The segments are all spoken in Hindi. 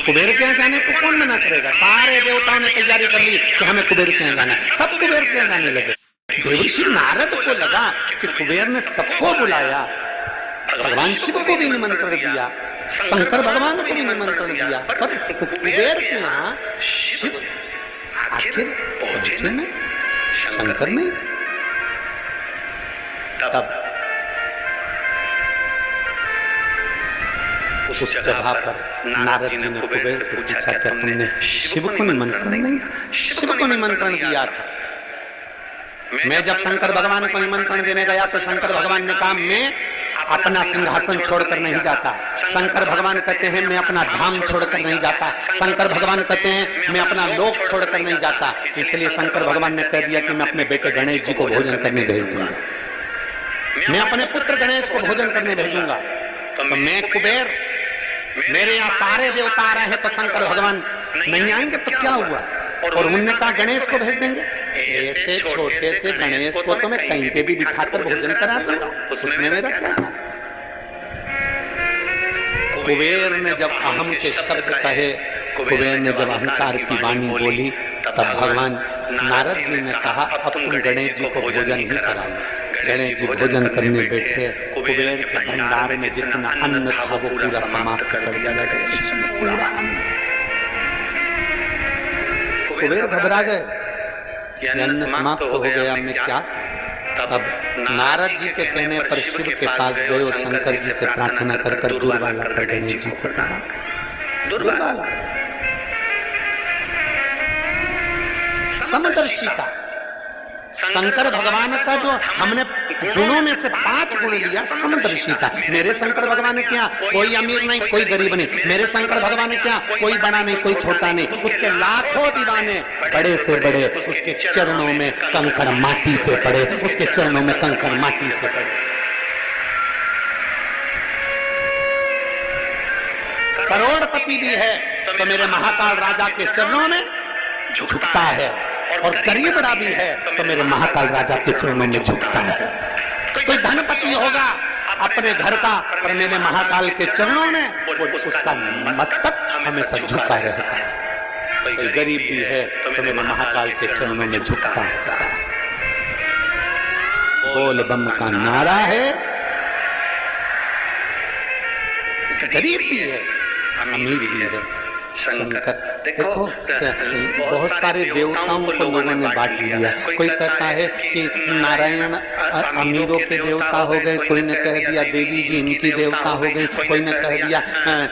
कुबेर के यहाँ जाने को कौन मना करेगा? सारे देवताओं ने तैयारी कर ली कि हमें कुबेर के यहाँ जाना है, सब कुबेर के यहाँ जाने लगे। देवर्षि नारद को लगा कि कुबेर ने सबको बुलाया, भगवान शिव को भी निमंत्रण दिया, शंकर भगवान को भी निमंत्रण दिया, पर कुबेर के यहाँ शिव आखिर पहुंचे नहीं, शंकर नहीं। तब उस जगह पर नारद जी ने कुबेर से पूछा, क्या तुमने शिव को निमंत्रण नहीं? शिव को निमंत्रण दिया था। मैं जब शंकर भगवान को निमंत्रण देने गया तो शंकर भगवान ने कहा मैं अपना सिंहासन छोड़कर नहीं जाता। शंकर भगवान कहते हैं मैं अपना धाम छोड़कर नहीं जाता। शंकर भगवान कहते हैं मैं अपना लोक छोड़कर नहीं जाता। इसलिए शंकर भगवान ने कह दिया कि मैं अपने बेटे गणेश जी को भोजन करने भेज दूंगा, मैं अपने पुत्र गणेश को भोजन करने भेजूंगा। तो मैं कुबेर, मेरे यहाँ सारे देवता आ रहे हैं तो शंकर भगवान नहीं आएंगे तो क्या हुआ? और उन्होंने कहा गणेश को भेज देंगे। ऐसे छोटे से गणेश को तो मैं कहीं पे भी बिठाकर भोजन करा दूंगा, उसमें मेरा क्या? कुबेर ने जब अहम के शब्द कहे, कुबेर ने जब अहंकार की वाणी बोली, तब भगवान नारद जी ने कहा अब तुम गणेश जी को भोजन ही कराओ। गणेश जी भोजन करने बैठे, कुबेर के भंडार में जितना अन्न था वो पूरा समाप्त कर दिया गया। कुबेर घबरा गए, अन्न समाप्त हो गया, मैं क्या? तब नारद जी के कहने पर शिव के पास गए और शंकर जी से प्रार्थना कर दुर्वाला कर गणेश जी को कहा। दुर्वाला समदर्शी का, शंकर भगवान का जो हमने गुणों में से 5 गुण लिया, समदर्शी का। मेरे शंकर भगवान ने क्या? कोई अमीर नहीं, कोई गरीब नहीं। मेरे शंकर भगवान ने क्या? कोई बड़ा नहीं, कोई छोटा नहीं। उसके लाखों दीवाने, बड़े से बड़े, उसके चरणों में कंकड़ माटी से पड़े, उसके चरणों में कंकड़ माटी से पड़े। करोड़पति भी है तो मेरे महाकाल राजा के चरणों में झुकता है, और गरीबड़ा भी है तो मेरे महाकाल राजा के चरणों में झुकता है। कोई धनपति होगा अपने घर का, पर मेरे महाकाल के चरणों में उसका मस्तक हमेशा झुका रहता है। कोई गरीब भी है तो मेरे महाकाल के चरणों में झुकता है। बोल बम का नारा है, गरीब भी है, अमीर भी है। शंकर देखो बहुत सारे देवताओं को लोगों ने बांट लिया। कोई कहता है कि नारायण अमीरों के देवता हो गए, कोई ने कह दिया देवी जी इनकी देवता हो गई, कोई ने कह दिया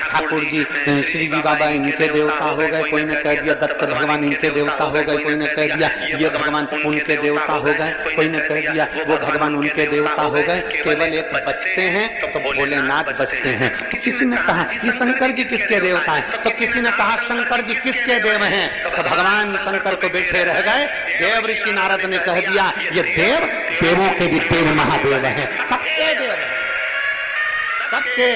ठाकुर जी श्री जी बाबा इनके देवता हो गए, कोई ने कह दिया दत्त भगवान इनके देवता हो गए, कोई ने कह दिया ये भगवान उनके देवता हो गए, कोई ने कह दिया वो भगवान उनके देवता हो गए। केवल एक बचते हैं तो भोलेनाथ बचते हैं। तो किसी ने कहा ये शंकर जी किसके देवता है, तो किसी ने कहा शंकर जी किसके देव हैं, तो भगवान शंकर तो बैठे रह गए। देव ऋषि नारद ने कह दिया ये देव देवों के भी देव महादेव हैं, सबके देव हैं, सबके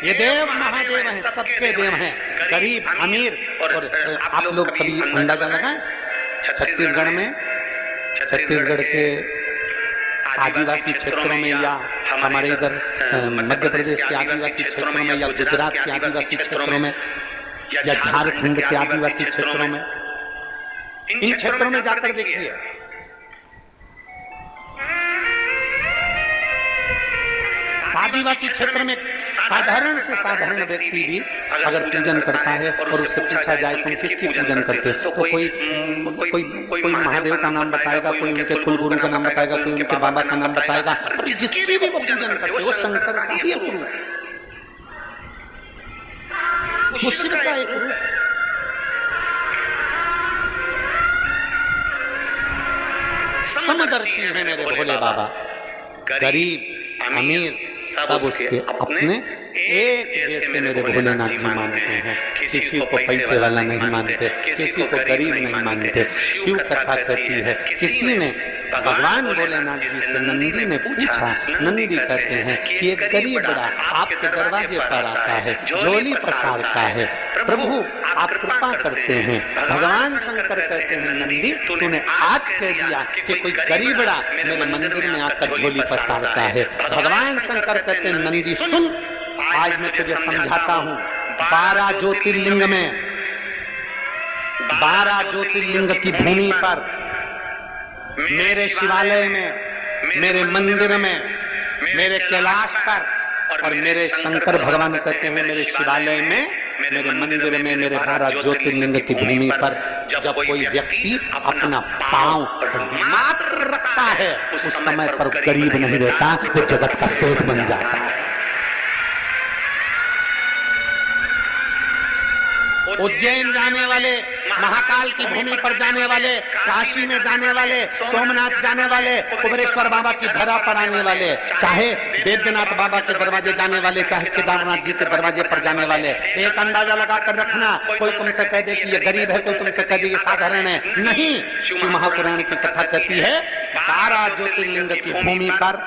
ये देव महादेव हैं, सबके देव हैं, गरीब अमीर। और आप लोग कभी अंदाजा लगाएं छत्तीसगढ़ में, छत्तीसगढ़ के आदिवासी क्षेत्रों में या हमारे इधर मध्य प्रदेश के आदिवासी क्षेत्रों में या गुजरात के आदिवासी क्षेत्रों में या झारखंड के आदिवासी क्षेत्रों में, इन क्षेत्रों में जाकर देखिए आदिवासी क्षेत्र में साधारण से साधारण व्यक्ति भी अगर पूजन करता है और उससे पूछा जाए तुम किसकी पूजन करते हो, तो कोई महादेव का नाम बताएगा, कोई उनके कुल गुरु का नाम बताएगा, कोई उनके बाबा का नाम बताएगा। जिसकी भी वो पूजन करते वो शंकर का ही गुरु, वो शिव का एक गुरु। समदर्शी है मेरे भोले बाबा, गरीब अमीर सब उसके अपने एक जैसे मेरे भोलेनाथ जी मानते हैं। किसी को पैसे वाला नहीं मानते, किसी को गरीब नहीं मानते। शिव कथा कहती है किसी ने भगवान भोलेनाथ जी से नंदी ने पूछा, नंदी कहते हैं कि एक गरीब बड़ा आपके दरवाजे पर आता है, झोली पसारता है, प्रभु आप कृपा करते हैं। भगवान शंकर कहते हैं नंदी तूने आज कह दिया कि कोई गरीब बड़ा मेरे मंदिर में आकर झोली पसारता है। भगवान शंकर कहते हैं नंदी सुन, आज मैं तुझे समझाता हूँ। 12 ज्योतिर्लिंग में, 12 ज्योतिर्लिंग की भूमि पर, मेरे शिवालय में, मेरे मंदिर में, मेरे कैलाश पर, और मेरे शंकर भगवान कहते हैं मेरे शिवालय में, मेरे मंदिर में, मेरे 12 ज्योतिर्लिंग की भूमि पर जब कोई व्यक्ति अपना पांव मात्र रखता है उस समय पर गरीब नहीं रहता, वो जगत का सेठ बन जाता है। उज्जैन जाने वाले, महाकाल की भूमि पर जाने वाले, काशी में जाने वाले, सोमनाथ जाने वाले, कुबेरेश्वर बाबा की धरा पर आने वाले, चाहे बैद्यनाथ बाबा के दरवाजे जाने वाले, चाहे केदारनाथ जी के दरवाजे पर जाने वाले, एक अंदाजा लगा कर रखना, कोई तुमसे कह दे कि ये गरीब है, कोई तुमसे कह दे ये साधारण है, नहीं। शिव महापुराण की कथा कहती है 12 ज्योतिर्लिंग की भूमि पर,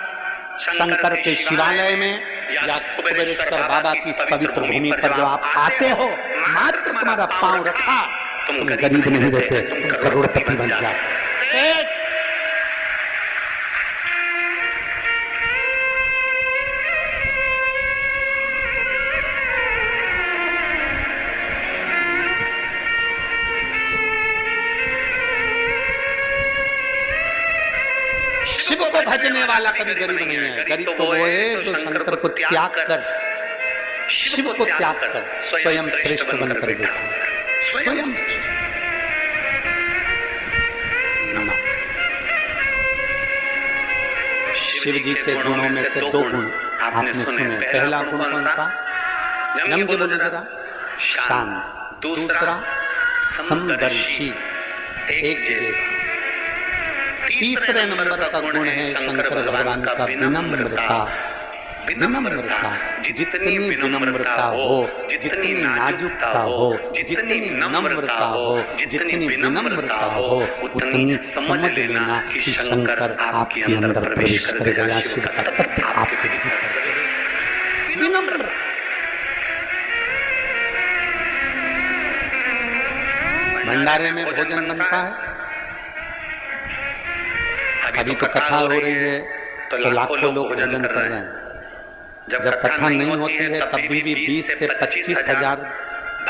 शंकर के शिवालय में या कुबेरेश्वर बाबा की पवित्र भूमि पर जो आप आते हो, मात्र तुम्हारा पांव रखा, तुम गरीब नहीं रहते, तुम करोड़पति बन जाते। शिव को भजने वाला कभी गरीब नहीं है। गरीब तो वो है जो शंकर को त्याग कर, शिव को त्याग कर स्वयं श्रेष्ठ बनकर देता है। स्वयं शिव जी के गुणों में से 2 गुण आपने सुने। पहला गुण कौन सा? जम के बोलो जरा। शांत। दूसरा समदर्शी, एक जैसा। तीसरे नंबर का गुण है शंकर भगवान का विनम्रता। विनम्रता, जितनी विनम्रता हो, जितनी नाजुकता हो, जितनी नम्रता हो, जितनी विनम्रता हो, उतनी समझ लेना कि शंकर आपके अंदर प्रवेश करेगा। शिव का तत्व आपके विनम्र। भंडारे में भोजन बनता है, अभी तो कथा हो रही है तो लाखों लोग भोजन कर रहे हैं। जब कथा नहीं होती है तब भी 20 से 25 हजार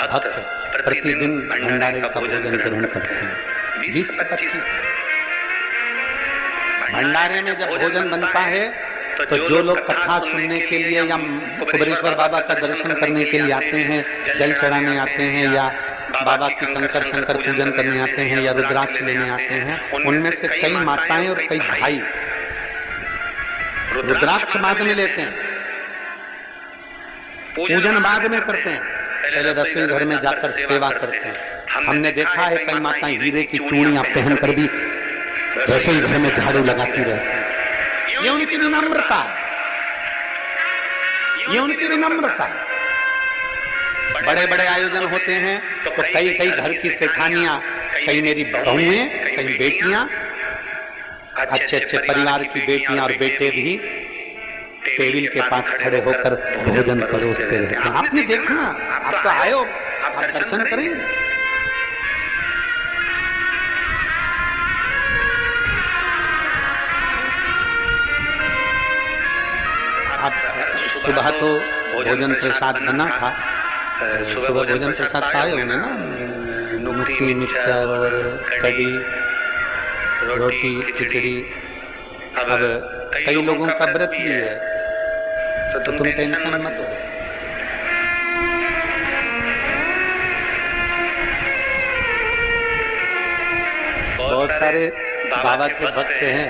भक्त प्रतिदिन भंडारे का भोजन ग्रहण करते हैं। 20 से 25। भंडारे में जब भोजन बनता है तो जो लोग कथा सुनने के लिए या कुबेरेश्वर बाबा का दर्शन करने के लिए आते हैं, जल चढ़ाने आते हैं, या बाबा की कंकर शंकर पूजन करने आते हैं, या रुद्राक्ष लेने आते हैं, उनमें से कई माताएं और कई भाई रुद्राक्ष बाद में लेते हैं, पूजन बाद में करते हैं, पहले रसोई घर में जाकर सेवा करते हैं। हमने देखा है कई माताएं हीरे की चूड़ियां पहनकर भी रसोई घर में झाड़ू लगाती रहती हैं। ये उनकी विनम्रता, ये उनकी विनम्रता। बड़े बड़े आयोजन होते हैं तो कई कई घर की सेठानियां, कई मेरी बहुएं, कई बेटियां, अच्छे अच्छे परिवार की बेटियां और बेटे भी टेबल के पास खड़े होकर भोजन परोसते रहते हैं। आपने देखना, आप तो आयो, आप दर्शन करेंगे। आप सुबह तो भोजन प्रसाद बना था, सुबह भोजन प्रसाद पाए होंगे ना, नुक्ती, मिक्सचर और कड़ी, रोटी, खिचड़ी। अब कई लोगों का व्रत भी है तो तुम टेंशन मत लो। बहुत सारे बाबा के भक्त हैं,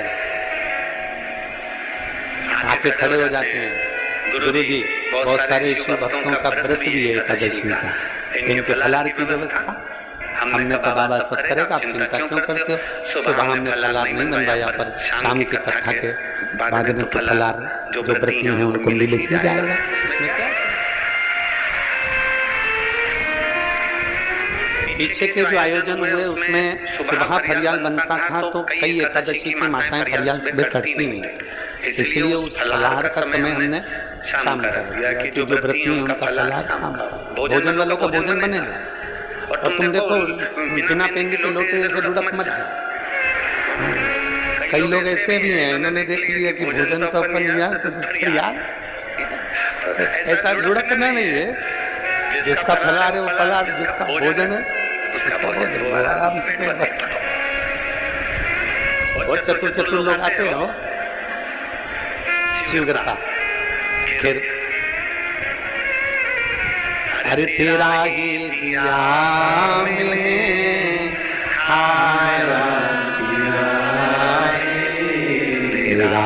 आके खड़े हो जाते हैं, गुरुजी बहुत सारे शिव भक्तों का व्रत भी है एकादशी का, इनके फलाहार की व्यवस्था हमने तो बाबा सब करेगा, आप चिंता क्यों करते हो? सुबह हमने फलाहार नहीं बनवाया, पर शाम की कथा के बाद में तो फलाहार जो व्रती हैं उनको मिल ही जाएगा। उसमें क्या, पीछे के जो आयोजन हुए उसमें सुबह फरियाल बनता था, तो कई एकादशी की माताएं फरियाल सुबह करती नहीं, इसलिए उस फलाहार का समय हमने शाम कर दिया कि जो व्रती हैं उनका फलाहार शाम, भोजन वालों का भोजन बनेगा। और तुम देखो बिना पेंगे के लोटे से लुढ़क मत जा। कई लोग ऐसे भी हैं, इन्होंने देख लिया कि भोजन तो अपन लिया तो यार ऐसा लुढ़कना नहीं है, जिसका फलाहार है वो फलाहार, जिसका भोजन है उसका भोजन, वो आराम से और चतुर लोग आते हो शिवगरता फिर अरे तेरा ही दिया मैंने खाया पिया तेरा